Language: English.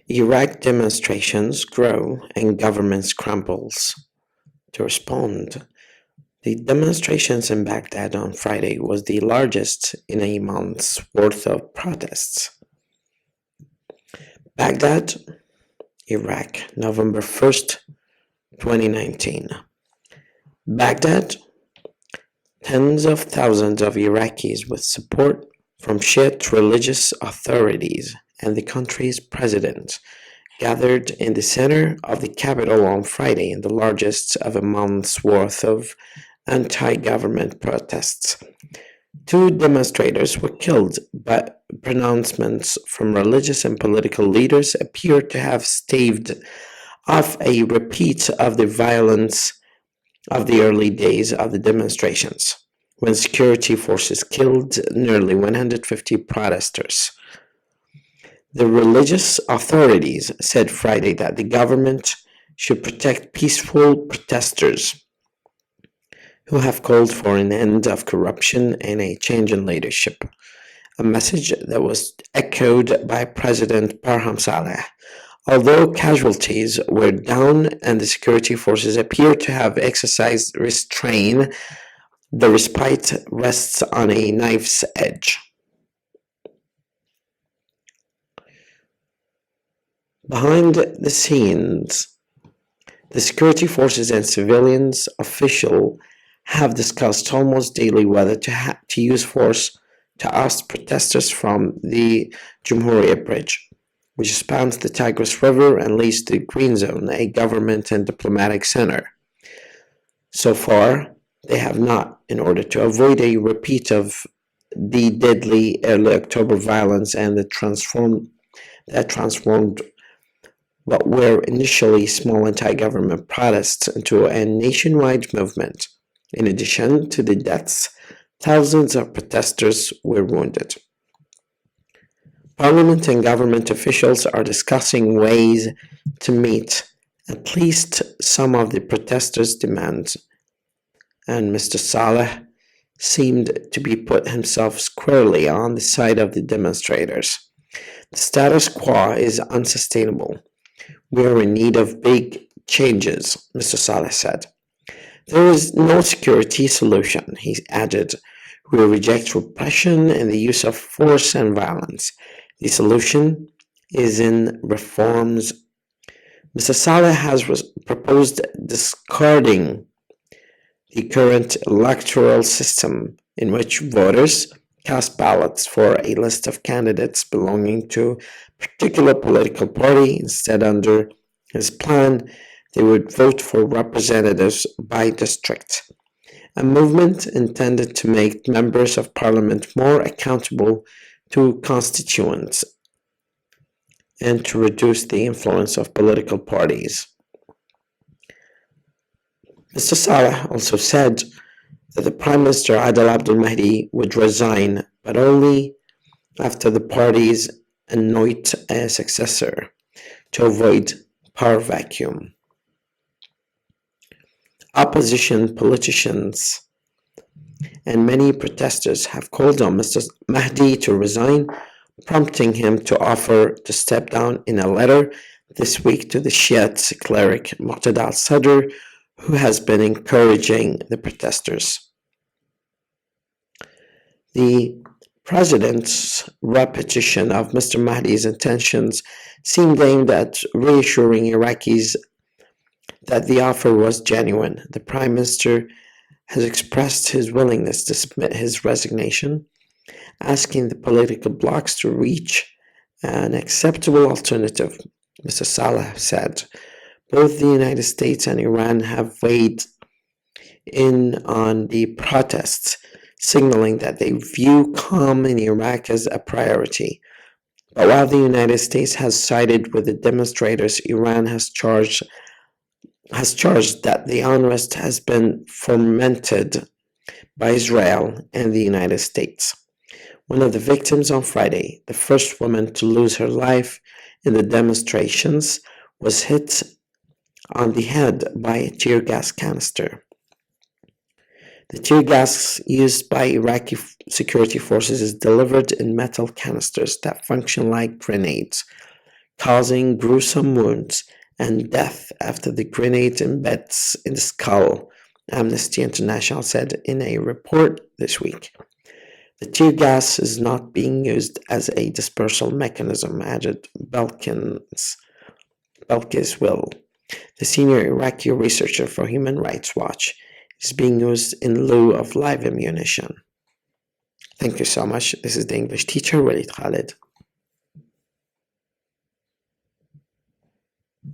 Iraq demonstrations grow and government scrambles to respond. The demonstrations in Baghdad on Friday was the largest in a month's worth of protests. Baghdad, Iraq, November 1st, 2019. Baghdad, tens of thousands of Iraqis with support from Shiite religious authorities and the country's president gathered in the center of the capital on Friday in the largest of a month's worth of anti-government protests. Two demonstrators were killed, but pronouncements from religious and political leaders appear to have staved off a repeat of the violence of the early days of the demonstrations, when security forces killed nearly 150 protesters. The religious authorities said Friday that the government should protect peaceful protesters who have called for an end of corruption and a change in leadership, a message that was echoed by President Barham Saleh. Although casualties were down and the security forces appear to have exercised restraint, the respite rests on a knife's edge. Behind the scenes, the security forces and civilians officials have discussed almost daily whether to use force to oust protesters from the Jumhuriyet Bridge, which spans the Tigris River and leads to the Green Zone, a government and diplomatic center. So far, they have not, in order to avoid a repeat of the deadly early October violence and that transformed what were initially small anti-government protests into a nationwide movement. In addition to the deaths, thousands of protesters were wounded. Parliament and government officials are discussing ways to meet at least some of the protesters' demands, and Mr. Saleh seemed to be put himself squarely on the side of the demonstrators. The status quo is unsustainable. We are in need of big changes, Mr. Saleh said. There is no security solution, he added. We reject repression and the use of force and violence. The solution is in reforms. Mr. Saleh has proposed discarding the current electoral system in which voters cast ballots for a list of candidates belonging to a particular political party. Instead, under his plan, they would vote for representatives by district, a movement intended to make members of parliament more accountable to constituents and to reduce the influence of political parties. Mr. Saleh also said that the Prime Minister Adel Abdul Mahdi would resign, but only after the parties anoint a successor to avoid power vacuum. Opposition politicians and many protesters have called on Mr. Mahdi to resign, prompting him to offer to step down in a letter this week to the Shiite cleric Muqtada al-Sadr, who has been encouraging the protesters. The president's repetition of Mr. Mahdi's intentions seemed aimed at reassuring Iraqis that the offer was genuine. The Prime Minister has expressed his willingness to submit his resignation, asking the political blocs to reach an acceptable alternative. Mr. Saleh said, both the United States and Iran have weighed in on the protests, signaling that they view calm in Iraq as a priority. But while the United States has sided with the demonstrators, Iran has charged that the unrest has been fomented by Israel and the United States. One of the victims on Friday, the first woman to lose her life in the demonstrations, was hit on the head by a tear gas canister. The tear gas used by Iraqi security forces is delivered in metal canisters that function like grenades, causing gruesome wounds and death after the grenade embeds in the skull, Amnesty International said in a report this week. The tear gas is not being used as a dispersal mechanism, added Belkis Will, the senior Iraqi researcher for Human Rights Watch. Is being used in lieu of live ammunition. Thank you so much. This is the English teacher, Walid Khalid.